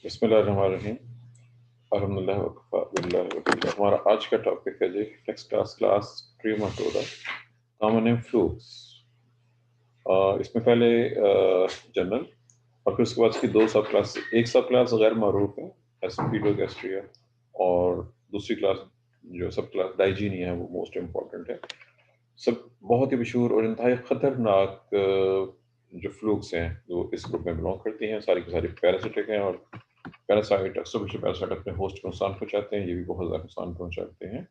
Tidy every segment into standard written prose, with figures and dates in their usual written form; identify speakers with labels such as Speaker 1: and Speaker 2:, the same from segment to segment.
Speaker 1: बिस्मिल्लाहिर्रहमानिर्रहीम। अल्हम्दुलिल्लाह वकफ़ा बिल्लाहि वकील। हमारा आज का टॉपिक है जी text class Trematoda common name flukes. इसमें पहले जनरल और फिर उसके बाद इसकी दो सब क्लास, एक सब क्लास गैर मारूफ है एस्पिडोगैस्ट्रिया, और दूसरी क्लास जो सब क्लास डाइजीनिया है वो मोस्ट इम्पॉर्टेंट है। सब बहुत ही मशहूर और इंतहाई ख़तरनाक जो फ्लूक्स हैं जो इस ग्रुप में बिलोंग करती हैं, सारी की सारी पैरासिटिक हैं। और पैरासाइट अक्सर पैरासाइट अपने होस्ट को नुकसान पहुंचाते हैं, ये भी बहुत ज़्यादा नुकसान पहुंचाते हैं,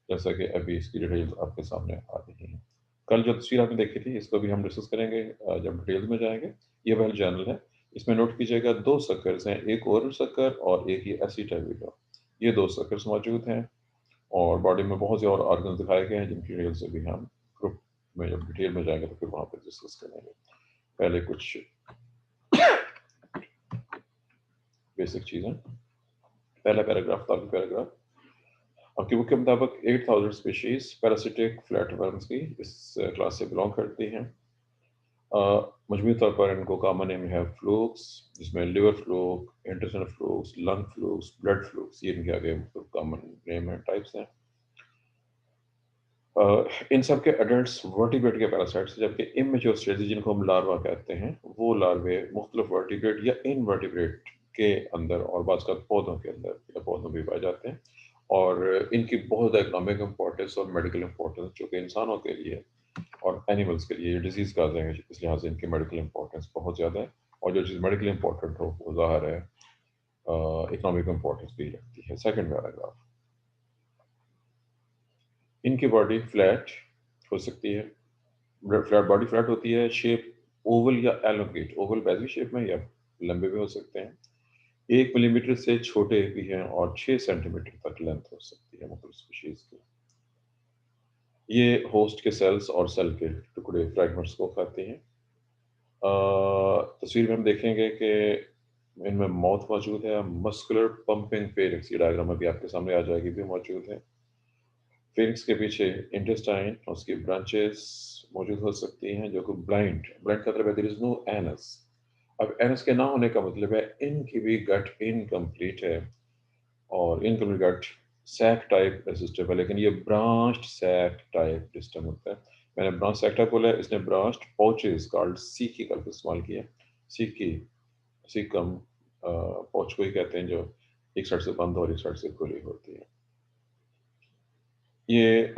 Speaker 1: जैसा कि अभी इसकी डिटेल्स आपके सामने आ रही हैं। कल जो तस्वीर आपने देखी थी इसको भी हम डिस्कस करेंगे जब डिटेल्स में जाएंगे। ये वेल जनरल है, इसमें नोट कीजिएगा दो सक्कर्स हैं, एक ओरल सक्कर और एक ही एसिटाइविका। ये दो सक्कर्स मौजूद हैं और बॉडी में बहुत से और ऑर्गन दिखाए गए हैं जिनकी डिटेल से भी हम ग्रुप में जब डिटेल में जाएंगे तो फिर वहाँ पर डिस्कस करेंगे। पहले कुछ बेसिक चीज़ें। पहला पैराग्राफ था पैराग्राफ आपकी बुक के मुताबिक 8000 स्पीशीज पैरासिटिक फ्लैटवर्म्स की इस क्लास से बिलोंग करती हैं। मजमूई तौर पर इनको कॉमन नेम है फ्लूक्स, जिसमें liver fluke, intestinal flukes, lung flukes, blood flukes, ये इनके आगे कॉमन नेम है, टाइप्स हैं। इन सब के एडल्ट्स वर्टिब्रेट के पैरासाइट्स, जबकि इमेच्योर स्टेज जिनको हम लार्वा कहते हैं वो लार्वे मुख्तलिफ वर्टिब्रेट या इनवर्टिब्रेट के अंदर और बाज़ का पौधों के अंदर या पौधों में पाए जाते हैं। और इनकी बहुत इकोनॉमिक इम्पोर्टेंस और मेडिकल इम्पोर्टेंस जो कि इंसानों के लिए और एनिमल्स के लिए डिजीज़ का है, इस लिहाज से इनकी मेडिकल इम्पोर्टेंस बहुत ज़्यादा है। और जो चीज़ मेडिकल इम्पोर्टेंट हो वो ज़ाहिर है इकोनॉमिक इम्पोर्टेंस भी रखती है। सेकेंड पैराग्राफ, इनकी बॉडी फ्लैट हो सकती है, फ्लैट बॉडी फ्लैट होती है, शेप ओवल या एलोंगेट, ओवल बैजी शेप में या लंबे भी हो सकते हैं, 1 मिलीमीटर से छोटे भी हैं और 6 सेंटीमीटर तक लेंथ हो सकती है मुख्तलिफ स्पीशीज की। ये होस्ट के सेल्स और सेल के टुकड़े फ्रैगमेंट्स को खाते हैं। तस्वीर में हम देखेंगे कि इनमें माउथ मौजूद है, मस्कुलर पंपिंग फेरिंक्स, ये डायग्राम अभी आपके सामने आ जाएगी, भी मौजूद है। फेरिंक्स के पीछे इंटेस्टाइन और उसकी ब्रांचेस मौजूद हो सकती हैं जो कि ब्लाइंड ब्लाइंड का मतलब है देयर इज नो एनस। अब एनस के ना होने का मतलब है इनकी भी गट इनकम्प्लीट है, और incomplete gut sac type system है, लेकिन ये ब्रांच्ड सैक टाइप सिस्टम होता है। मैंने ब्रांच सैक टाइप बोला है, इसने ब्रांच्ड पाउचेस कॉल्ड सीकी का इस्तेमाल किया। सीकी सीकम पाउच को ही कहते हैं जो एक साइड से बंद और एक साइड से खुली होती है। ये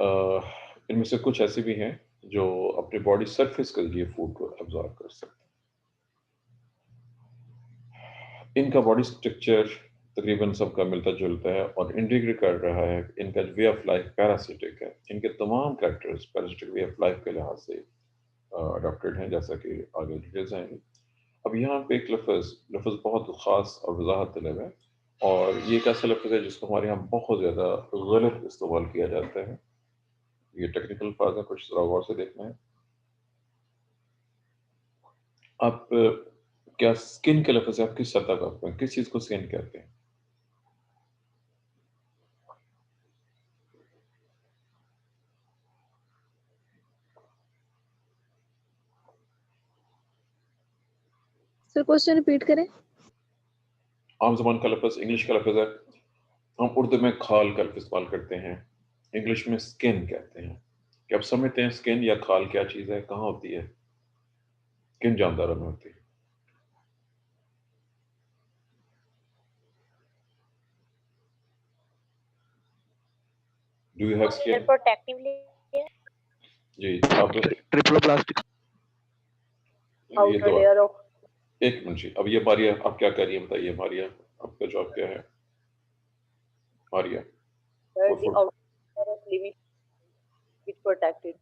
Speaker 1: इनमें से कुछ ऐसे भी हैं जो अपने बॉडी सरफेस के जरिए फूड को एब्जॉर्ब कर सकते हैं। इनका बॉडी स्ट्रक्चर तकरीबन सबका मिलता जुलता है और इंडिकेट कर रहा है इनका वे ऑफ लाइफ पैरासिटिक है। इनके तमाम characters parasitic way of life के लिहाज से अडॉप्टेड हैं, जैसा कि आगे डिटेल्स आएंगे। अब यहाँ पे एक लफ्ज़ बहुत ख़ास और वजाहत तलब है, और ये एक ऐसा लफ्ज़ है जिसको हमारे यहाँ बहुत ज़्यादा गलत इस्तेमाल किया जाता है। ये टेक्निकल अल्फाज है, कुछ ज़रा गौर से देखना है। आप क्या स्किन के लफ्ज़ से आप किस सतह का किस चीज़ को स्किन कहते हैं?
Speaker 2: सर क्वेश्चन रिपीट करें।
Speaker 1: आम ज़बान का लफ्ज़ इंग्लिश का लफ्ज़ है, हम उर्दू में खाल का इस्तेमाल करते हैं, इंग्लिश में स्किन कहते हैं। क्या आप समझते हैं स्किन या खाल क्या चीज़ है, कहाँ होती है, किन जानदारों में होती है? Do you have skin?
Speaker 3: Protective layer,
Speaker 1: जी अब
Speaker 4: ट्रिप्लोप्लास्टिक
Speaker 1: ये
Speaker 3: आउटर
Speaker 1: दो
Speaker 3: लेयर ऑफ
Speaker 1: एक मिनट जी। अब ये मारिया आप क्या कर रही है बताइए, मारिया आपका जॉब क्या है? Maria
Speaker 3: the outer layer of living which protected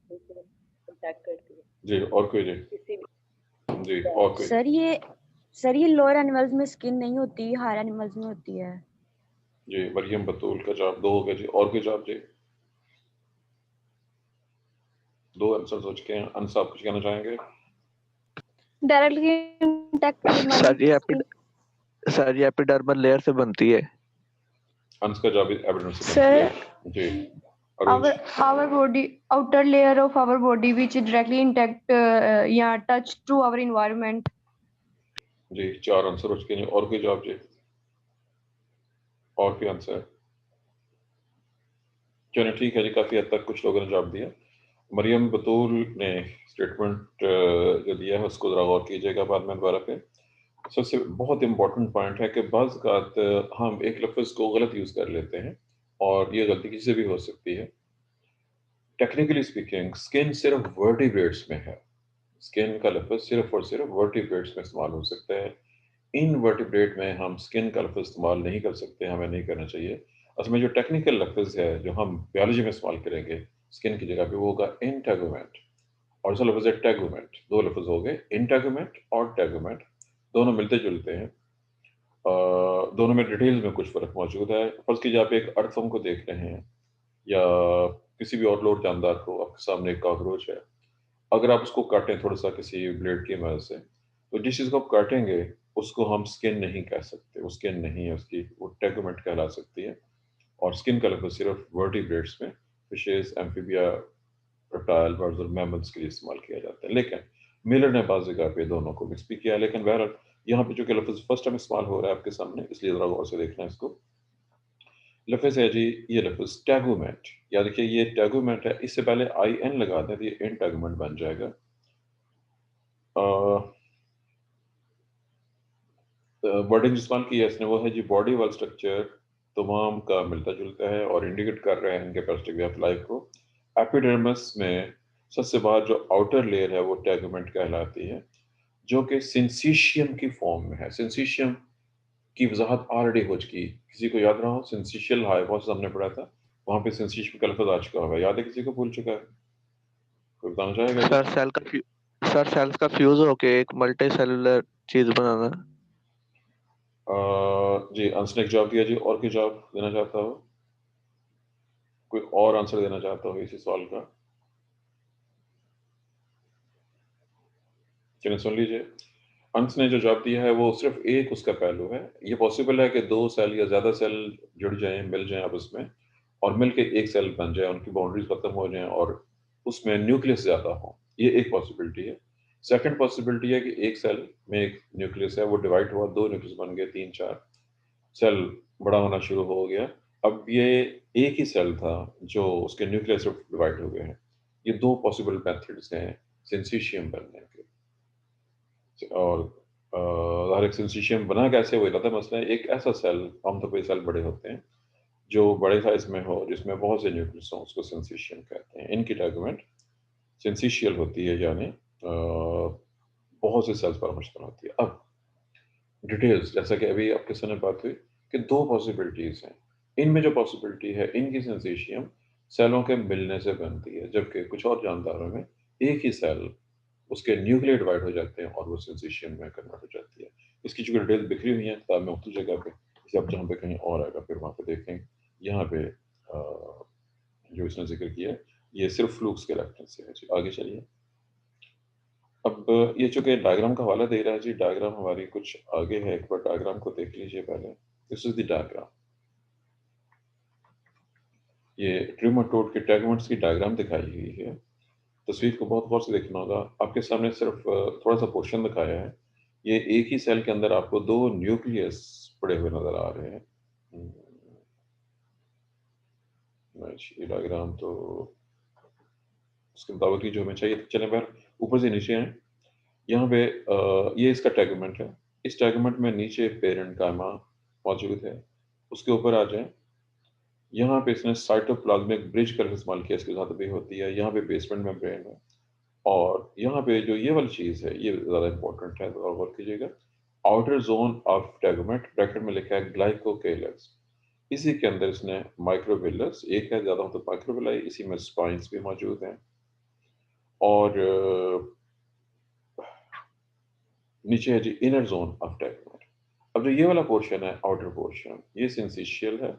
Speaker 1: जी, और कोई जी
Speaker 3: किसी भी
Speaker 1: जी और कोई
Speaker 2: सर ये लोअर एनिमल्स में स्किन नहीं होती, हायर एनिमल्स में होती है।
Speaker 1: जी। मरियम बतूल का जवाब 2 हो गया जी, और कोई जवाब जी? 2 आंसर हो चुके हैं। अंस आप कुछ कहना चाहेंगे?
Speaker 2: डायरेक्टली इंटैक्ट
Speaker 4: सर ये एपिडर्मल लेयर से बनती है।
Speaker 1: अंस का जवाब एविडेंस से
Speaker 2: Sir,
Speaker 1: बनती है जी।
Speaker 2: our body outer layer of our body which is directly intact yeah touch to our environment.
Speaker 1: जी 4 आंसर हो चुके हैं। और कोई जवाब जी? और कोई आंसर? चलिए ठीक है जी, काफ़ी हद तक कुछ लोगों ने जवाब दिया। मरियम बतूल ने स्टेटमेंट जो दिया है उसको ज़रा गौर कीजिएगा बाद में दोबारा पे। सबसे बहुत इम्पोर्टेंट पॉइंट है कि बाज़ औक़ात हम एक लफ्ज़ को गलत यूज़ कर लेते हैं और ये गलती किसी से भी हो सकती है। टेक्निकली स्पीकिंग स्किन सिर्फ वर्टिब्रेट्स में है। स्किन का लफ्ज़ सिर्फ और सिर्फ वर्टिब्रेट्स में इस्तेमाल हो सकता है। इनवर्टिब्रेट में हम स्किन का लफ्ज़ इस्तेमाल नहीं कर सकते, हमें नहीं करना चाहिए। असल में जो टेक्निकल लफ्ज़ है जो हम बायोलॉजी में इस्तेमाल करेंगे स्किन की जगह पे वो होगा इंटेगुमेंट और दूसरा लफ्ज़ है टेगुमेंट। 2 लफ्ज़ हो गए इंटेगुमेंट और टेगुमेंट, दोनों मिलते-जुलते हैं। दोनों में डिटेल्स में कुछ फ़र्क मौजूद है। फ़र्ज़ कीजिए आप एक अर्थवर्म को देख रहे हैं या किसी भी और लोड जानदार को, आपके सामने एक कॉकरोच है। अगर आप उसको काटें थोड़ा-सा किसी ब्लेड की मदद से, तो जिस चीज़ को आप काटेंगे, उसको हम स्किन नहीं कह सकते, वो स्किन नहीं है उसकी, वो टेगुमेंट कहला सकती है। और स्किन का लफ्ज़ सिर्फ वर्टिब्रेट्स में, फिशेज़, एम्फीबिया, रेप्टाइल, बर्ड्स और मैमल्स के लिए इस्तेमाल किया जाता है। लेकिन मिलर ने बाज़ जगह पे दोनों को मिक्स भी किया है, लेकिन बहरहाल यहाँ पे चूँकि लफ्ज़ फर्स्ट टाइम इस्तेमाल हो रहा है आपके सामने, इसलिए ज़रा गौर से देखना है इसको। लफ्ज़ है जी, ये लफ्ज़ टेगुमेंट, या देखिए ये टेगुमेंट है, इससे पहले IN लगा दें तो ये इंटेगुमेंट बन जाएगा। अ वर्डिंग इस्तेमाल की है इसने वो है जी बॉडी वाल स्ट्रक्चर तमाम का मिलता-जुलता है और इंडिकेट कर रहे हैं कैपेसिटी वे ऑफ लाइफ को। एपिडर्मिस में सबसे बाहर जो आउटर लेयर है वो टेगुमेंट कहलाती है, जो कि सिंसिशियम की फॉर्म में है। सिंसिशियम की वज़ाहत ऑलरेडी हो चुकी। किसी को याद रहा हो सिंसिशियल हाइपोथेसिस हमने पढ़ा था, वहाँ पे सिंसिशियम का लफ्ज़ आ चुका होगा। याद है किसी को भूल चुका है? कोई बताना चाहेगा जी?
Speaker 4: सर सेल्स का फ्यूज होके एक मल्टी सेलुलर चीज बनाना।
Speaker 1: जी अंश ने एक जवाब दिया जी, और कोई जवाब देना चाहता हो? कोई और आंसर देना चाहता हो इसी सवाल का? चलिए सुन लीजिए। अंश ने जो जवाब दिया है वो सिर्फ एक उसका पहलू है। ये पॉसिबल है कि 2 सेल या ज़्यादा सेल जुड़ जाएँ, मिल जाएँ आपस में और मिल के एक सेल बन जाए, उनकी बाउंड्रीज़ खत्म हो जाएँ और उसमें न्यूक्लियस ज़्यादा हो। ये एक पॉसिबिलिटी है। सेकंड पॉसिबिलिटी है कि एक सेल में एक न्यूक्लियस है, वो डिवाइड हुआ, 2 न्यूक्लियस बन गए, 3-4 सेल बड़ा होना शुरू हो गया। अब ये एक ही सेल था जो उसके न्यूक्लियस से डिवाइड हो गए हैं। ये 2 पॉसिबल मेथड्स हैं सिंसिशियम बनने के। और हर एक सिंसिशियम बना कैसे वो अलग मसला है। एक ऐसा सेल, आमतौर पे सेल बड़े होते हैं, जो बड़े साइज़ में हो, जिसमें बहुत से न्यूक्लियस हों, उसको सिंसिशियम कहते हैं। इनकी डेवलपमेंट सिंसिशियल होती है, यानी बहुत से सेल्स पर मुश्तमिल होती है। अब डिटेल्स जैसा कि अभी आपके सामने बात हुई कि 2 पॉसिबिलिटीज़ हैं। इनमें जो पॉसिबिलिटी है, इनकी सिंसिशियम सेलों के मिलने से बनती है, जबकि कुछ और जानदारों में एक ही सेल उसके न्यूक्लियर डिवाइड हो जाते हैं और वो सिंसिशियम में कन्वर्ट हो जाती है। इसकी जो डिटेल बिखरी हुई हैं किताब में मुख्तलिफ जगह पे, इसे आप जहाँ पे कहीं और आएगा फिर वहाँ पे देखें। यहाँ पे जो इसने ज़िक्र किया है, ये सिर्फ फ्लूक्स के रेफरेंस से है जी। आगे चलिए। अब ये चूँकि डायग्राम का हवाला दे रहा है जी, डायग्राम हमारी कुछ आगे है, एक बार डायग्राम को देख लीजिए पहले। This is the diagram. ये ट्यूमर के टेगमेंट्स की डायग्राम दिखाई हुई है। तस्वीर को बहुत गौर से देखना होगा। आपके सामने सिर्फ थोड़ा-सा पोर्शन दिखाया है। ये एक ही सेल के अंदर आपको 2 न्यूक्लियस पड़े हुए नज़र आ रहे हैं। ये डायग्राम तो उसके मुताबिक ही जो हमें चाहिए। चलें बहर ऊपर से नीचे आएँ। यहाँ पे ये इसका टेगमेंट है। इस टेगमेंट में नीचे पेरेंट गामा मौजूद है। उसके ऊपर आ जाएँ। यहाँ पे इसने साइटोप्लाज़्मिक ब्रिज का इस्तेमाल किया, इसकी ज़ात भी होती है। यहाँ पे बेसमेंट मेम्ब्रेन है। और यहाँ पे जो ये वाली चीज़ है, ये ज़्यादा इम्पोर्टेंट है, तो गौर कीजिएगा। आउटर ज़ोन ऑफ टेगुमेंट ब्रैकेट में लिखा है ग्लाइकोकेलस। इसी के अंदर इसने माइक्रोविलस एक है, ज़्यादा हो तो माइक्रोविलाई, इसी में स्पाइन्स भी मौजूद हैं। और नीचे है जी इनर ज़ोन ऑफ टेगुमेंट। अब जो ये वाला पोर्शन है, आउटर पोर्शन, ये सिंसिशियल है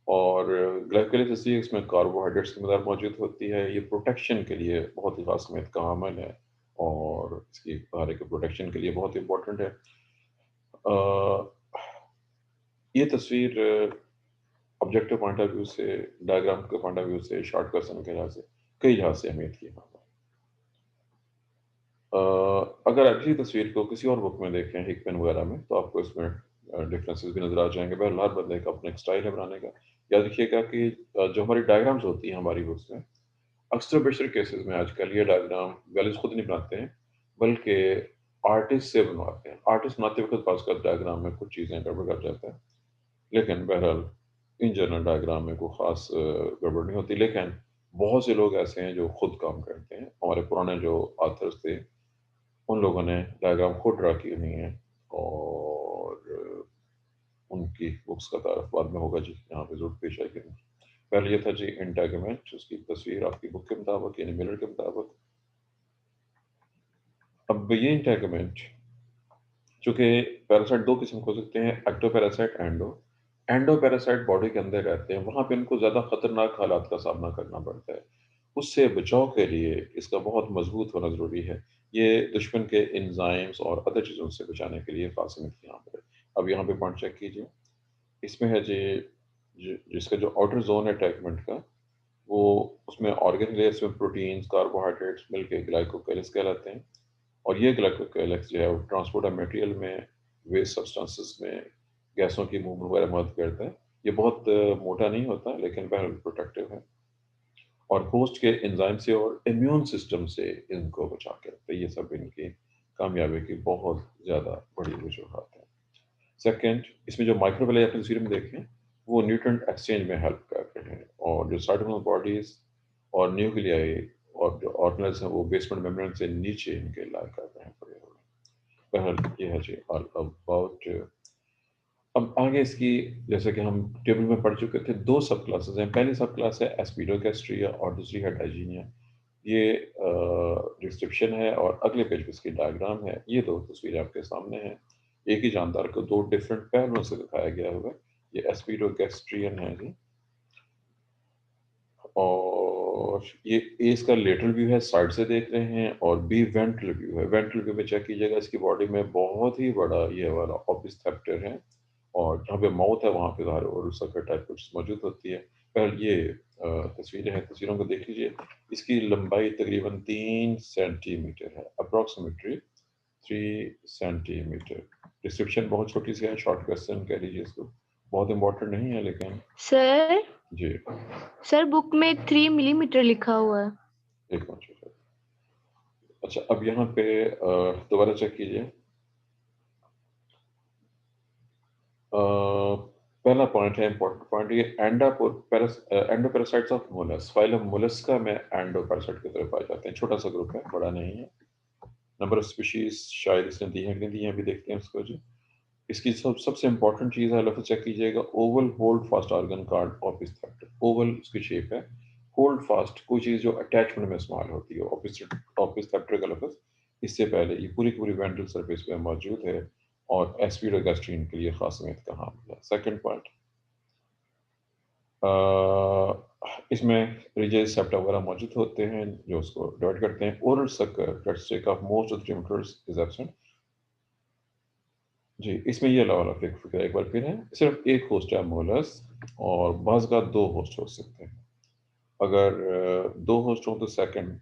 Speaker 1: और ग्लाइकोलिस इसलिए इसमें कार्बोहाइड्रेट्स की मक़दार मौजूद होती है। ये प्रोटेक्शन के लिए बहुत ही ख़ास अहमियत का हामिल है और इसकी सहारे के प्रोटेक्शन के लिए बहुत इम्पोर्टेंट है। अ, ये तस्वीर ऑब्जेक्टिव पॉइंट ऑफ व्यू से, डायग्राम के पॉइंट ऑफ व्यू से, शॉर्ट क्वेश्चन के लिहाज से, कई लिहाज से अहमियत की हामिल है। अगर अगली तस्वीर को किसी और बुक में देखें, हिकमैन वगैरह में, तो आपको इसमें डिफरेंसेस भी नज़र आ जाएंगे। बहरहाल हर बंदे का अपना एक स्टाइल है बनाने का। याद रखिएगा कि जो हमारी डायग्राम्स होती हैं हमारी बुक्स में, अक्सर बेशतर केसेस में आजकल ये डायग्राम वैल्यूज खुद नहीं बनाते हैं, बल्कि आर्टिस्ट से बनवाते हैं। आर्टिस्ट बनाते वक्त पास का डायग्राम में कुछ चीज़ें गड़बड़ कर जाता है, लेकिन बहरहाल इन जनरल डायग्राम में कोई ख़ास गड़बड़ नहीं होती। लेकिन बहुत से लोग ऐसे हैं जो खुद काम करते हैं। हमारे पुराने जो ऑथर्स थे, उन लोगों ने डायग्राम खुद ड्रा की हुई हैं, और उनकी बुक्स का तारुफ बाद में होगा जी, यहाँ पे ज़रूर पेश आएगी। पहले ये था जी इंटेगमेंट, उसकी तस्वीर आपकी बुक के मुताबिक यानी मिरर के मुताबिक। अब ये इंटेगमेंट चूंकि पैरासाइट दो किस्म के हो सकते हैं, एक्टोपैरासाइट, एंडो पैरासाइट बॉडी के अंदर रहते हैं, वहाँ पे इनको ज़्यादा खतरनाक हालात का सामना करना पड़ता है। उससे बचाव के लिए इसका बहुत मजबूत होना ज़रूरी है। ये दुश्मन के एंजाइम्स और अदर चीज़ों से बचाने के लिए खास यहाँ पर। अब यहाँ पे पॉइंट चेक कीजिए, इसमें है जी जिसका जो आउटर जोन है अटैचमेंट का, वो उसमें ऑर्गेनिक लेयर्स में प्रोटीन्स, कार्बोहाइड्रेट्स मिलके ग्लाइकोकेलिक्स कहलाते हैं। और ये ग्लाइकोकेलिक्स जो है वो ट्रांसपोर्ट ऑफ मटेरियल में, वेस्ट सब्सटेंसेस में गैसों की मूवमेंट वगैरह मदद करता है। ये बहुत मोटा नहीं होता, लेकिन बहरहाल प्रोटेक्टिव है और होस्ट के एंजाइम से और इम्यून सिस्टम से इनको बचा के रखते हैं। ये सब इनकी कामयाबी की बहुत ज़्यादा बड़ी वजूहत है। सेकेंड, इसमें जो माइक्रोवेल आप तस्वीर में देखें, वो न्यूट्रिएंट एक्सचेंज में हेल्प कर रहे हैं, और जो साइटोप्लाज्मिक बॉडीज और न्यूक्लियाई और जो ऑर्गेनेल्स हैं वो बेसमेंट मेम्ब्रेन से नीचे इनके लाई कर रहे हैं पड़े हुए। बहरहाल ये है जी ऑल अबाउट। अब आगे इसकी, जैसे कि हम टेबल में पढ़ चुके थे, दो सब क्लासेस हैं। पहली सब क्लास है एस्पिडोगैस्ट्रिया और दूसरी है डाइजीनिया। ये डिस्क्रिप्शन है और अगले पेज पे इसकी डायग्राम है। ये दो तस्वीरें आपके सामने हैं। एक ही जानदार को दो डिफरेंट पहलुओं से दिखाया गया हुआ है। ये एस्पिडोगैस्ट्रियन है जी, और ये ए इसका लेटरल व्यू है, साइड से देख रहे हैं, और बी वेंट्रल व्यू है। वेंट्रल व्यू में चेक कीजिएगा, इसकी बॉडी में बहुत ही बड़ा ये वाला ओपिस्थेप्टर है, और जहाँ पे माउथ है वहाँ पे ज़ाहिर और सर्कल टाइप कुछ मौजूद होती है। पहले ये तस्वीरें हैं, तस्वीरों को देख लीजिए। इसकी लंबाई तकरीबन 3 सेंटीमीटर है, अप्रॉक्सीमेटली 3 सेंटीमीटर। डिस्क्रिप्शन बहुत छोटी सी है, शॉर्ट क्वेश्चन कह लीजिए इसको, बहुत इंपॉर्टेंट नहीं है लेकिन।
Speaker 2: सर
Speaker 1: जी
Speaker 2: सर बुक में 3 मिलीमीटर लिखा हुआ है।
Speaker 1: एक मिनट। अच्छा, अब यहाँ पे दोबारा चेक कीजिए। पहला पॉइंट है, इंपॉर्टेंट पॉइंट, ये एंडोपैरासाइट्स ऑफ मोलस, फाइलम मोलस्का में एंडोपैरासाइट की तरफ पाए जाते हैं। छोटा सा ग्रुप है, बड़ा नहीं है। नंबर ऑफ स्पीशीज शायद इसने दी है कि नहीं दी है, अभी देखते हैं उसको जी। इसकी सबसे इंपॉर्टेंट चीज़ है, लफ्ज़ चेक कीजिएगा, oval hold fast organ called opisthaptor. Oval उसकी शेप है, होल्ड फास्ट कोई चीज़ जो अटैचमेंट में इस्तेमाल होती है। ओपिस्थेप्टर का लफ्ज़ इससे पहले ये पूरी की पूरी वेंट्रल सरफेस पे मौजूद है, और एस्पिडोगैस्ट्रिन के लिए खास अहमियत का हामिल है। सेकंड पॉइंट, इसमें रिजेस सेप्टा वगैरह मौजूद होते हैं जो उसको डिवाइड करते हैं। Oral sucker characteristic of most of the tumours is absent. जी, इसमें ये वाला फिक्र एक बार फिर है, सिर्फ एक होस्ट है मोलस, और बाज़ का दो होस्ट हो सकते हैं। अगर दो होस्ट हो तो सेकंड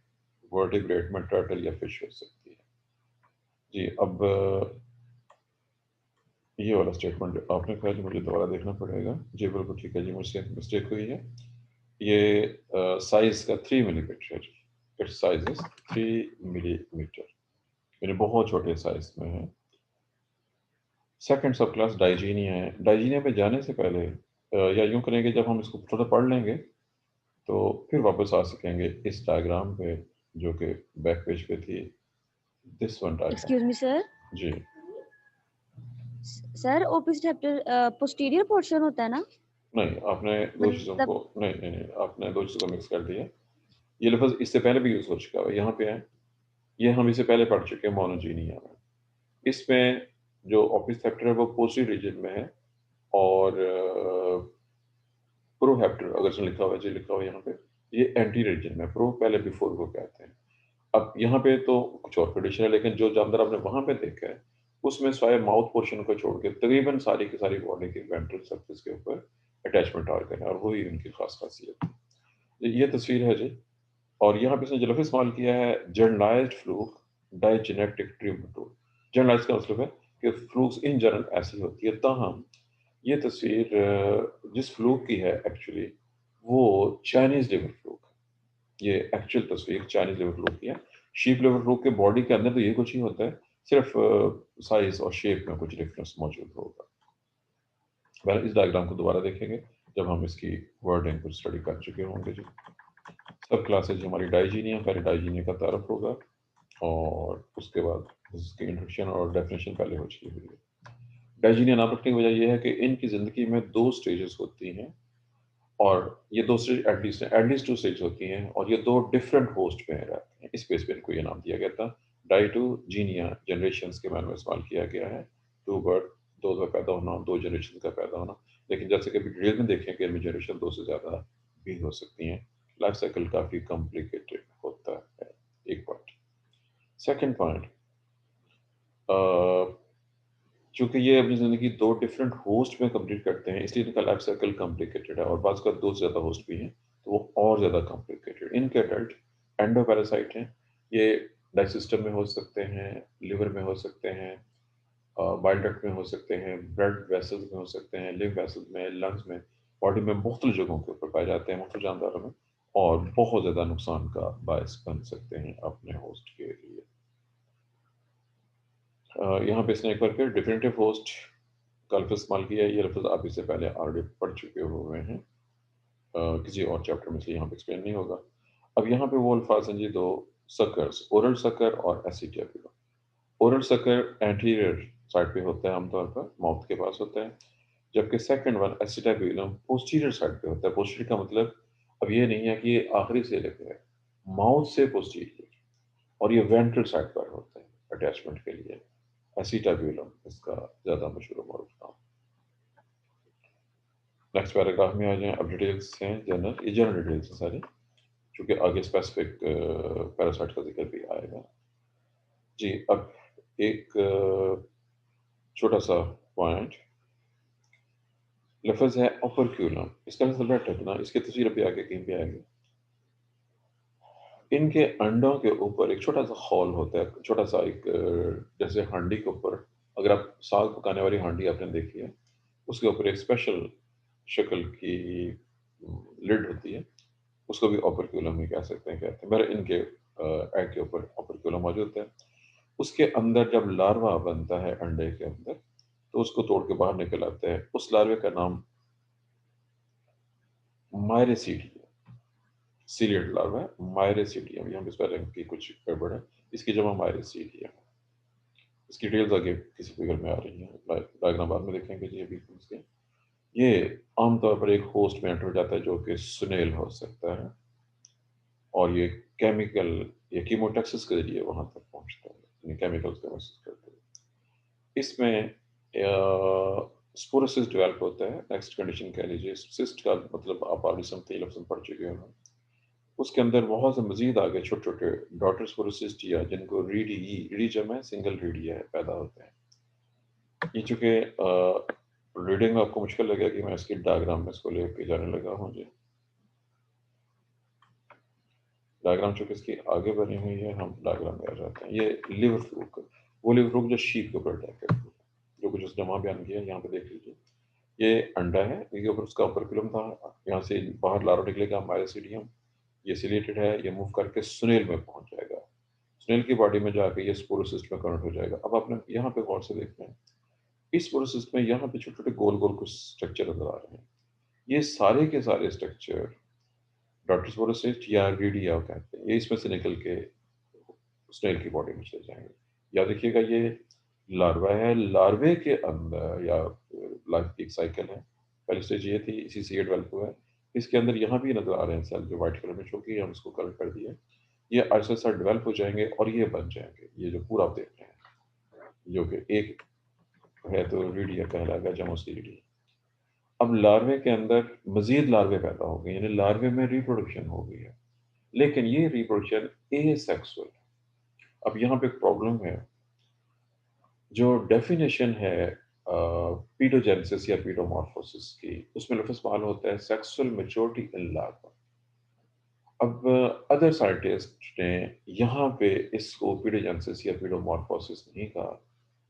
Speaker 1: वर्टिब्रेट में टर्टल या फिश हो सकती है जी। अब ये वाला स्टेटमेंट आपने कहा जी, मुझे दोबारा देखना पड़ेगा जी। बिल्कुल ठीक है जी, मुझसे मिस्टेक हुई है। ये साइज का 3 मिलीमीटर है जी। इट्स साइज इज 3 मिलीमीटर, यानी बहुत छोटे साइज में है। सेकंड सब क्लास डाइजीनिया है। डाइजीनिया पे जाने से पहले या यूं करेंगे, जब हम इसको थोड़ा पढ़ लेंगे तो फिर वापस आ सकेंगे इस डायग्राम पे जो कि बैक पेज पे थी, this one diagram.
Speaker 2: Excuse me sir.
Speaker 1: जी
Speaker 2: सर ओपिस्थेप्टर पोस्टीरियर पोर्शन होता है ना?
Speaker 1: नहीं, आपने दो चीज़ों को नहीं, आपने दो चीज़ों को मिक्स कर दिया। ये लफ्ज़ इससे पहले भी यूज़ हो चुका है, यहाँ पे है। ये हम इससे पहले पढ़ चुके हैं मोनोजीनिया में। इसमें जो ओपिस्थेप्टर है वो पोस्टीरियर रीजन में है, और प्रोहेप्टर अगर इसमें लिखा हुआ है जी, लिखा हुआ है यहाँ पे, ये एंटी रीजन में। प्रो पहले बिफोर को कहते हैं। अब यहाँ पे तो कुछ और कंडीशन है, लेकिन जो जानदार आपने वहां पे देखा है उसमें स्वाय माउथ पोर्शन को छोड़ के तकरीबन सारी की सारी बॉडी की वेंट्रल सरफेस के ऊपर अटैचमेंट ऑर्गन है, और वही उनकी खास खासियत है। ये तस्वीर है जी, और यहाँ पे इसने जो इस्तेमाल किया है, generalised fluke digenetic tumour. Generalised का मतलब है कि फ्लूक्स इन जनरल ऐसी होती है, ताहम ये तस्वीर जिस फ्लूक की है एक्चुअली वो चाइनीज लिवर फ्लूक है। ये एक्चुअल तस्वीर चाइनीज लिवर फ्लूक की है। शीप लिवर फ्लूक के बॉडी के अंदर तो ये कुछ ही होता है, सिर्फ साइज और शेप में कुछ डिफरेंस मौजूद होगा। वह इस डायग्राम को दोबारा देखेंगे जब हम इसकी वर्डिंग को स्टडी कर चुके होंगे जी। सब क्लासेज हमारी डाइजीनिया, पहले डाइजीनिया का तारुफ होगा और उसके बाद इसकी इंट्रोडक्शन और डेफिनेशन पहले हो चुकी हुई है। डाइजीनिया नाम रखने की वजह यह है कि इनकी ज़िंदगी में 2 स्टेजेस होती हैं और ये 2 स्टेज एटलीस्ट 2 स्टेज होती हैं और ये 2 डिफरेंट होस्ट पे रहते हैं। इस बेस पे इनको ये नाम दिया गया था। डाइटोजीनिया जनरेशंस के बारे में इस्तेमाल किया गया है। 2 बर्थ, 2 का पैदा होना, 2 जनरेशन का पैदा होना। लेकिन जैसे कि डिटेल में देखें कि इनमें जनरेशन 2 से ज़्यादा भी हो सकती हैं। लाइफ साइकिल काफ़ी कॉम्प्लिकेटेड होता है, एक पॉइंट। सेकंड पॉइंट, चूंकि ये अपनी ज़िंदगी 2 डिफरेंट होस्ट में कंप्लीट करते हैं इसलिए इनका लाइफ साइकिल कॉम्प्लिकेटेड है और बाज़ का 2 से ज़्यादा होस्ट भी हैं तो वो और ज़्यादा कॉम्प्लिकेटेड। इनके अडल्ट एंडोपैरासाइट हैं, ये डाइजेस्टम में हो सकते हैं, लिवर में हो सकते हैं, बाइल डक्ट में हो सकते हैं, ब्लड वेसल्स में हो सकते हैं, लिव वेसल्स में, लंग्स में, बॉडी में मुख्तलिफ जगहों के ऊपर पाए जाते हैं मुख्तलिफ जानदारों में और बहुत ज़्यादा नुकसान का बायस बन सकते हैं अपने होस्ट के लिए। यहाँ पे इसने एक बार फिर डिफिनेटिव होस्ट का लफ्ज़ इस्तेमाल किया है। ये लफ्ज़ आप इससे पहले ऑलरेडी पढ़ चुके हुए हैं किसी और चैप्टर में, इसलिए यहाँ पे एक्सप्लेन नहीं होगा। अब यहाँ पे वो अल्फाज हैं जी 2 सकर्स, ओरल सकर और एसिटाइपिलो। ओरल सकर एंटीरियर साइड पे होता है आमतौर पर, माउथ के पास होता है, जबकि सेकंड वन एसिटाइपिलम पोस्टीरियर साइड पे होता है। पोस्टीरियर का मतलब अब ये नहीं है कि ये आखिरी से लेकर है, माउथ से पोस्टीरियर, और ये वेंट्रल साइड पर होता है अटैचमेंट के लिए। एसिटाइपिलम इसका ज़्यादा मशहूर मॉडल नाम। नेक्स्ट पैराग्राफ में आ जाएं। अब डिटेल्स हैं जनरल, ये जनरल डिटेल्स हैं सारी, क्योंकि आगे स्पेसिफिक पैरासाइट का जिक्र भी आएगा जी। अब एक छोटा सा पॉइंट, लफ्ज़ है ओपर्क्यूलम, इसका मतलब रखना, इसकी तस्वीर भी आगे कहीं भी आएगी। इनके अंडों के ऊपर एक छोटा सा हॉल होता है, छोटा सा एक जैसे हांडी के ऊपर, अगर आप साग पकाने वाली हांडी आपने देखी है, उसके ऊपर एक स्पेशल शक्ल की लिड होती है, उसको भी ओपर्क्यूलम ही कह सकते हैं, कहते हैं। मेरे इनके एग के ऊपर ओपर्क्यूलम मौजूद है। उसके अंदर जब लार्वा बनता है अंडे के अंदर तो उसको तोड़ के बाहर निकल आता है। उस लार्वे का नाम मायरेसीडियम, सीलियड लार्वा है, मायरेसीडियम। यहाँ पे स्पेलिंग की कुछ गड़बड़ है, इसकी जगह मायरेसीडियम। इसकी डिटेल्स आगे किसी फिगर में आ रही है, डायग्राम बाद में देखेंगे जी। अभी इसके ये आमतौर पर एक होस्ट में एंटर हो जाता है जो कि सुनेल हो सकता है और ये केमिकल या कीमोटैक्सिस के जरिए वहां तक पहुंचता है, केमिकल्स का महसूस करते हैं। इसमें स्पोरोसिस डेवलप होता है। नेक्स्ट कंडीशन कह लीजिए, सिस्ट का मतलब आप ऑलरेडी समथिंग लफ्ज़ पढ़ चुके हो। उसके अंदर बहुत से मजीद आगे छोटे छोटे डॉटर स्पोरोसिस्ट या जिनको रीडी जम है, सिंगल रीडी है, पैदा होते हैं। ये चूँकि रीडिंग में आपको मुश्किल लगेगा कि मैं इसकी डायग्राम में इसको लेके जाने लगा हूँ जी। डायग्राम चूँकि इसकी आगे बनी हुई है, हम डायग्राम में आ जाते हैं। ये लिवर फ्लूक, वो लिवर फ्लूक जो शीप के ऊपर अटैक करती है, जो कुछ उसने वहाँ बयान किया, यहाँ पे देख लीजिए। ये अंडा है, इसके ऊपर उसका ओपर्क्यूलम था, यहाँ से बाहर लार्वा निकलेगा मायरेसीडियम, ये सिलेटेड है, ये मूव करके सुनेल में पहुंच जाएगा। सुनेल की बॉडी में जाके ये स्पोरोसिस्ट में कन्वर्ट हो जाएगा। अब आपने यहाँ पे गौर से देखना है, इस स्पोरोसिस्ट में यहाँ पे छोटे छोटे गोल गोल कुछ स्ट्रक्चर नजर आ रहे हैं। ये सारे के सारे स्ट्रक्चर डॉटर स्पोरोसिस्ट या रीडिया कहते हैं, ये इसमें से निकल के स्नेल की बॉडी में चले जाएंगे। याद रखिएगा ये लार्वा है, लार्वे के अंदर या लाइफ की एक साइकिल है। पहली स्टेज ये थी, इसी से ये डेवलप हुआ है। इसके अंदर यहाँ भी नजर आ रहे हैं सेल जो व्हाइट कलर में, चूंकि हम इसको कलर कर दिए, ये ऐसे ऐसा डेवलप हो जाएंगे और ये बन जाएंगे। ये जो पूरा आप देख रहे हैं जो कि एक है तो रीडिया कहलाएगा, जमोसी रीडिया। अब लार्वे के अंदर मजीद लार्वे पैदा हो गए, यानी लार्वे में रिप्रोडक्शन हो गई है, लेकिन ये रिप्रोडक्शन एसेक्सुअल। अब यहाँ पे प्रॉब्लम है, जो डेफिनेशन है पीडोजेनेसिस या पीडोमॉर्फोसिस की, उसमें लफ्ज़ इस्तेमाल होता है सेक्सुअल मैच्योरिटी इन लार्वा। अब अदर साइंटिस्ट ने यहाँ पे इसको पीडोजेनेसिस या पीडोमॉर्फोसिस नहीं कहा,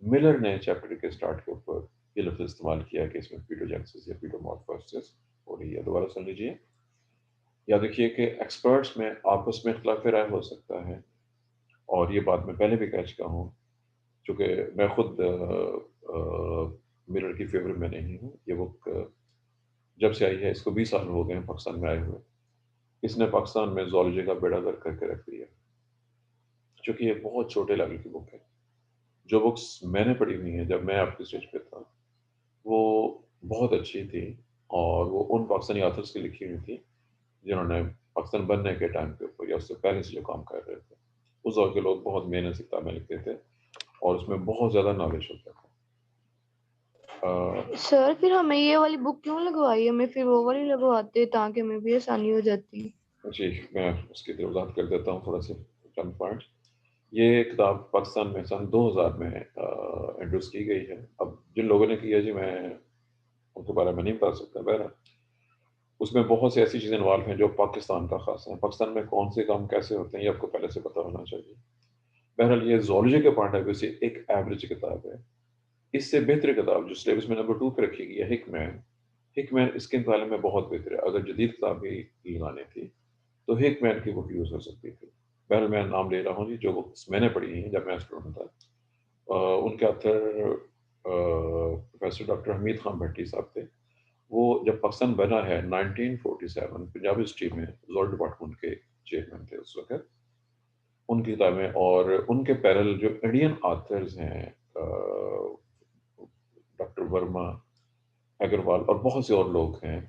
Speaker 1: मिलर ने चैप्टर के स्टार्ट के ऊपर ये लफ्ज़ इस्तेमाल किया कि इसमें पीडोजेनेसिस या पीडोमॉर्फोसिस हो रही है। दोबारा सुन लीजिए। याद रखिए कि एक्सपर्ट्स में आपस में इख्तिलाफ राय हो सकता है, और ये बात मैं पहले भी कह चुका हूँ, चूँकि मैं खुद मिरर की फेवर में नहीं हूँ। ये बुक जब से आई है, इसको 20 साल हो गए हैं पाकिस्तान में आए हुए। इसने पाकिस्तान में ज़ूलॉजी का बेड़ा गर्क करके रख दिया, चूँकि ये बहुत छोटे लेवल की बुक है। जो बुक्स मैंने पढ़ी हुई हैं जब मैं आपकी स्टेज पे था, वो बहुत अच्छी थी, और वो उन पाकिस्तानी ऑथर्स की लिखी हुई थी जिन्होंने पाकिस्तान बनने के टाइम के ऊपर या उससे पहले से जो काम कर रहे थे। उस दौर के लोग बहुत मेहनत से किताबें लिखते थे और उसमें बहुत ज़्यादा नॉलेज होता था।
Speaker 2: सर फिर हमें ये वाली बुक क्यों लगवाई, हमें फिर वो वाली लगवाते ताकि हमें भी आसानी हो जाती।
Speaker 1: जी, मैं उसकी तरफ वजाहत कर देता हूँ थोड़ा सा, चंद पॉइंट्स। ये किताब पाकिस्तान में सन 2000 में इंट्रोड्यूस की गई है। अब जिन लोगों ने किया जी, मैं उनके बारे में नहीं बता सकता। बहरहाल उसमें बहुत सी ऐसी चीज़ें इन्वॉल्व हैं जो पाकिस्तान का खास है। पाकिस्तान में कौन से काम कैसे होते हैं ये आपको पहले से पता होना चाहिए। बहरहाल ये ज़ूलॉजी के पॉइंट ऑफ व्यू से एक एवरेज किताब है। इससे बेहतर किताब जो सिलेबस में नंबर 2 पे रखी गई है, हिकमैन। हिकमैन इसके मुकाबले में बहुत बेहतर है। अगर जदीद किताब भी लगानी थी तो हिकमैन की बुक यूज़ हो सकती थी। बहरहाल मैं नाम ले रहा हूँ जी, जो बुक्स मैंने पढ़ी हैं जब मैं स्टूडेंट था। उनके author professor doctor Hamid Khan Bhatti sahib थे। वो जब पाकिस्तान बना है 1947, पंजाब हिस्ट्री में जोल डिपार्टमेंट के चेयरमैन थे उस वक्त। उनकी किताबें और उनके पैरेलल जो इंडियन ऑथर्स हैं, डॉक्टर वर्मा, अग्रवाल और बहुत से और लोग हैं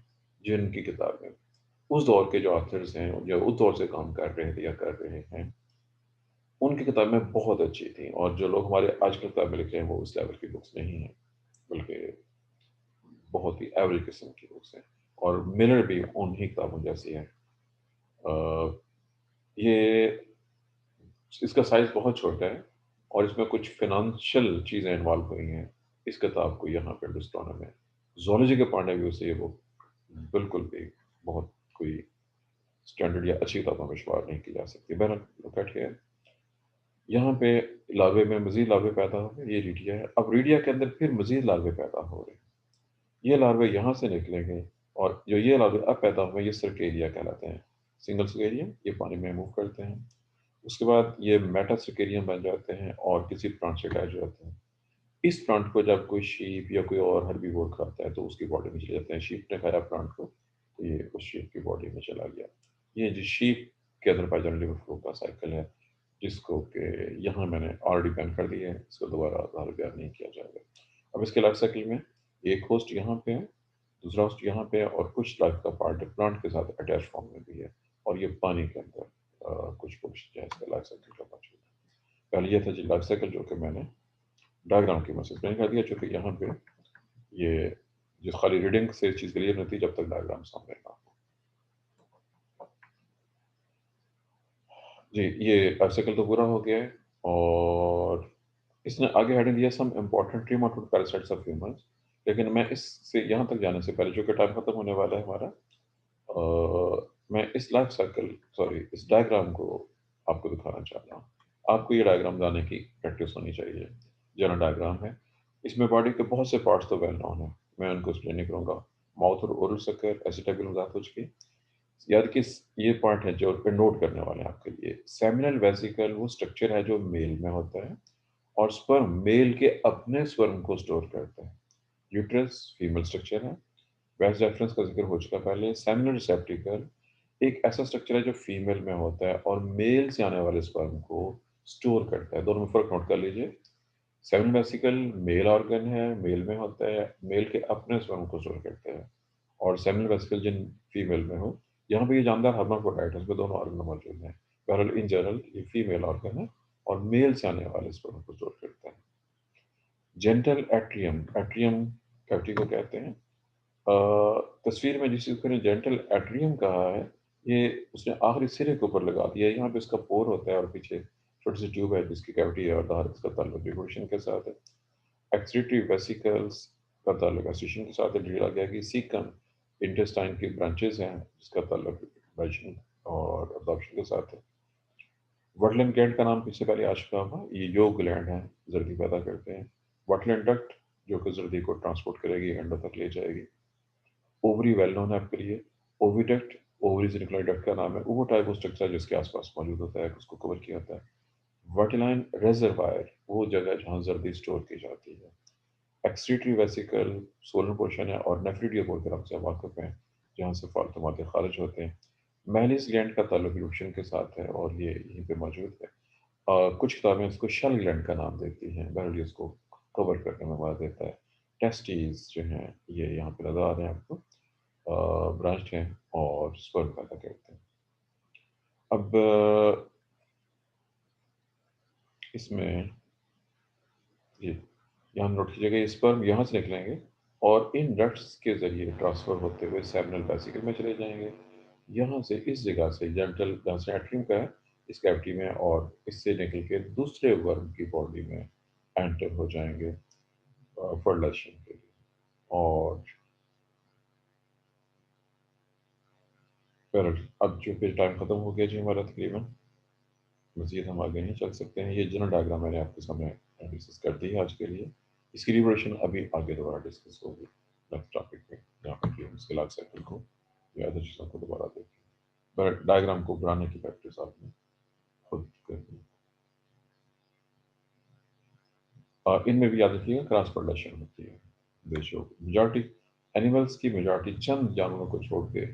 Speaker 1: जिनकी किताबें उस दौर के जो ऑथर्स हैं, जो उस दौर से काम कर रहे थे या कर रहे हैं, उनकी किताबें बहुत अच्छी थी। और जो लोग हमारे आजकल किताबें लिख रहे हैं वो उस लेवल की बुक्स नहीं हैं, बल्कि बहुत ही एवरेज किस्म की बुक्स हैं। और मिलर भी उन्हीं किताबों जैसी है। ये इसका साइज बहुत छोटा है और इसमें कुछ फाइनेंशियल चीज़ें इन्वॉल्व हुई हैं इस किताब को यहाँ पे डिस्ट्रॉना में। ज़ूलॉजी के पॉइंट ऑफ व्यू से ये बुक बिल्कुल भी बहुत कोई स्टैंडर्ड या अच्छी किताबों में शुमार नहीं की जा सकती। बहरहाल है, यहाँ पे लार्वे में मज़ीद लार्वे पैदा हो गए। ये रीडिया है। अब रीडिया के अंदर फिर मज़ीद लार्वे पैदा हो रहे हैं। ये लार्वे यहाँ से निकलेंगे और जो ये लार्वे अब पैदा हुए ये सर्केरिया कहलाते हैं। सिंगल सर्केरिया, ये पानी में मूव करते हैं। उसके बाद ये मेटा सर्केरियम बन जाते हैं और किसी प्लांट से अटैच हो जाते हैं। इस प्लांट को जब कोई शीप या कोई और हर्बीवोर खाता है तो उसकी बॉडी में चले जाते हैं। शीप ने खाया प्लांट को तो ये उस शीप की बॉडी में चला गया। ये जो शीप के अंदर पाई जाने लिवर फ्लो का साइकिल है, जिसको कि यहाँ मैंने ऑलरेडी बैन कर दिया है, इसको दोबारा बयान नहीं किया जाएगा। अब इसके लाइफ साइकिल में एक होस्ट यहाँ पे है, दूसरा होस्ट यहाँ पे है, और कुछ लाइफ का पार्ट प्लांट के साथ अटैच फॉर्म में भी है, और ये पानी के अंदर कुछ जो है इसका लाइफ साइकिल का मौजूद है। पहले ये था जी लाइफ साइकिल, जो कि मैंने डायग्राम की मदद से एक्सप्लेन कर दिया, चूँकि यहाँ पे ये जो खाली रीडिंग से चीज़ क्लियर नहीं होती जब तक डायग्राम सामने ना हो। जी, ये लाइफ साइकिल तो पूरा हो गया है, और इसने आगे हेडिंग दिया some important trematode parasites of humans. लेकिन मैं इससे यहाँ तक जाने से पहले, जो कि टाइम खत्म होने वाला है हमारा, मैं इस लाइफ साइकिल इस डायग्राम को आपको दिखाना चाह रहा हूँ। आपको ये डायग्राम बनाने की प्रैक्टिस होनी चाहिए। जनरल डायग्राम है, इसमें बॉडी के बहुत से पार्ट्स तो वेल नोन है, मैं उनको एक्सप्लेन नहीं करूँगा। माउथ और ओरल सकर, एसिटाइल वजाहत हो चुकी। याद कि ये पॉइंट है जो नोट करने वाले हैं आपके लिए। सेमिनल वेसिकल वो स्ट्रक्चर है जो मेल में होता है, और स्पर्म मेल के अपने स्पर्म को स्टोर करता है। यूट्रस फीमेल स्ट्रक्चर है, वैस रेफरेंस का जिक्र हो चुका पहले। सेमिनल रिसेप्टिकल एक ऐसा स्ट्रक्चर है जो फीमेल में होता है और मेल से आने वाले स्पर्म को स्टोर करता है। दोनों में फर्क नोट कर लीजिए। सेमिनल वेसिकल मेल ऑर्गन है, मेल में होता है, मेल के अपने स्पर्म को स्टोर करता है। और सेमिनल वेसिकल जिन फीमेल में हो, यहाँ पे ये जानदार हर्माफ्रोडाइट है, इसमें दोनों ऑर्गन मौजूद हैं। बहरहाल इन जनरल ये फीमेल ऑर्गन है और मेल से आने वाले स्पर्म को स्टोर करता है। जेंटल एट्रियम, एट्रियम कैविटी को कहते हैं। तस्वीर में जिस चीज़ को जेंटल एट्रियम कहा है, ये उसने आखिरी सिरे के ऊपर लगा दिया है। यहाँ पे इसका पोर होता है और पीछे छोटी सी ट्यूब है जिसकी कैविटी है, और बाहर इसका ताल्लुक रिवोल्यूशन के साथ है। एक्सक्रीटरी वेसिकल्स का ताल्लुक एस्ट्रेशन के साथ है। डिटेल गया कि सीकम इंटेस्टाइन की ब्रांचेस हैं जिसका ताल्लुक डाइजेशन और अब्जॉर्प्शन के साथ है। वुडलैंड ग्लैंड का नाम इससे पहले आ चुका होगा। ये योग ग्लैंड है, जल्दी पैदा करते हैं। वाटरलाइन डक्ट जो कि जर्दी को ट्रांसपोर्ट करेगी, अंडों तक ले जाएगी। ओवरी वेल नोन है आपके लिए। ओविडक्ट, ओवरी से निकला डक्ट का नाम है, वो टाइप ऑफ स्ट्रक्चर जिसके आसपास मौजूद होता है, उसको कवर किया होता है। वर्टिलाइन रेजरवायर, वो जगह जहाँ जर्दी स्टोर की जाती है। एक्सक्रीटरी वेसिकल, सोलर पोर्शन है, और नेफ्रिडिया बोलकर आपसे वाकिफ हैं, जहाँ से फालतू मादे खारिज होते हैं। मैलिस ग्लैंड का ताल्लुक इवोल्यूशन के साथ है और ये यहीं पे मौजूद है। कुछ किताबें इसको शल ग्लैंड का नाम देती हैं, बहरहाल इसको कवर करने में मदद देता है। टेस्टीज जो हैं ये यहाँ पे नजर आ रहे हैं आपको, ब्रांच्ड हैं और स्पर्म पैदा करते हैं। अब इसमें ये यहाँ नोट कीजिएगा, ये स्पर्म यहाँ से निकलेंगे और इन डक्ट्स के जरिए ट्रांसफर होते हुए सेमिनल वेसिकल में चले जाएंगे। यहाँ से इस जगह से जेंटल जहाँ से एट्रियम का है इस कैविटी में, और इससे निकल के दूसरे वर्म की बॉडी में एंटर हो जाएंगे फर्टिलाइजेशन के लिए। और फिर अब चूँकि टाइम ख़त्म हो गया जी हमारा तकरीबन, मज़ीद हम आगे नहीं चल सकते हैं। ये जनरल डायग्राम मैंने आपके सामने डिस्कस कर दी है आज के लिए। इसकी रिवोल्यूशन अभी आगे दोबारा डिस्कस होगी नेक्स्ट टॉपिक में, जहाँ पर कि हम इसके लाइफ साइकिल को या अदर चीज़ों को दोबारा देखें। बट डायग्राम को बनाने की प्रैक्टिस आपने खुद करनी। और इनमें भी याद रखिएगा क्रॉस प्रोडक्शन होती है। बेशो मेजॉरिटी एनिमल्स की मेजॉरिटी चंद जानवरों को छोड़ के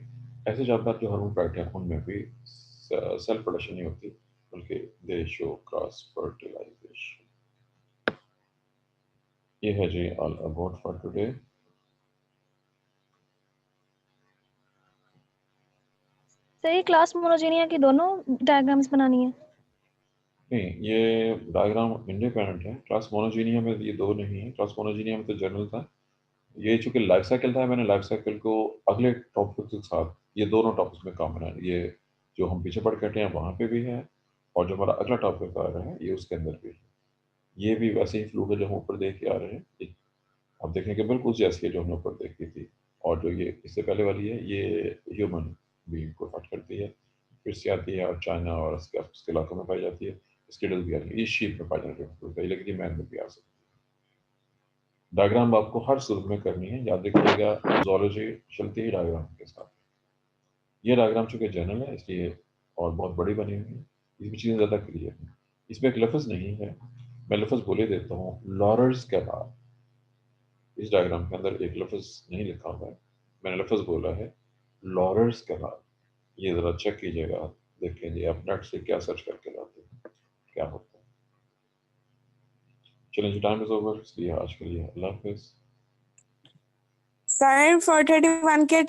Speaker 1: ऐसे जानवर जो हर्माफ्रोडाइट हैं उनमें भी सेल्फ प्रोडक्शन नहीं होती, बल्कि दे शो क्रॉस फर्टिलाइजेशन। ये है जी ऑल अबाउट फॉर टुडे।
Speaker 5: सही, क्लास मोनोजेनिया की दोनों डायग्राम्स बनानी है?
Speaker 1: नहीं, ये डायग्राम इंडिपेंडेंट है। क्लास मोनोजीनिया में ये दो नहीं है, क्लास मोनोजीनिया में तो जनरल था। ये चूंकि लाइफ साइकिल था, मैंने लाइफ साइकिल को अगले टॉपिक के साथ ये दोनों टॉपिक्स में काम है। ये जो हम पीछे पढ़ के हटे हैं वहाँ पे भी है, और जो हमारा अगला टॉपिक आ रहा है ये उसके अंदर भी है। ये भी वैसे ही फ्लू है जो हम ऊपर देख के आ रहे हैं, आप देखें कि बिल्कुल जैसी है जो हमने ऊपर देखी थी। और जो ये इससे पहले वाली है ये ह्यूमन बीइंग को अफेक्ट करती है, फिर से आती है और चाइना और उसके इलाकों में पाई जाती है। स्किडल भी आ रही है, ये शीप में पाई जाती है, लेकिन ये मैन में भी आ सकती है। डायग्राम आपको हर सूरत में करनी है, याद रखिएगा जूलॉजी चलती है डायग्राम के साथ। ये डायग्राम चूंकि जनरल है इसलिए और बहुत बड़ी बनी हुई है, इसमें चीज़ें ज़्यादा क्लियर हैं। इसमें एक लफ्ज़ नहीं है, मैं लफ्ज़ बोले देता हूँ, लॉरर्स के बाद इस डायग्राम के अंदर एक लफ्ज़ नहीं लिखा हुआ है, मैंने लफ्ज़ बोला है लॉरर्स के बाद। ये ज़रा चेक कीजिएगा, देख लीजिए आप नेट से क्या सर्च करके लाते हैं क्या होता है। चलिए जी, टाइम इज़ ओवर, इसलिए आज के लिए अल्लाह हाफिज़।
Speaker 6: Sir, 4:31 के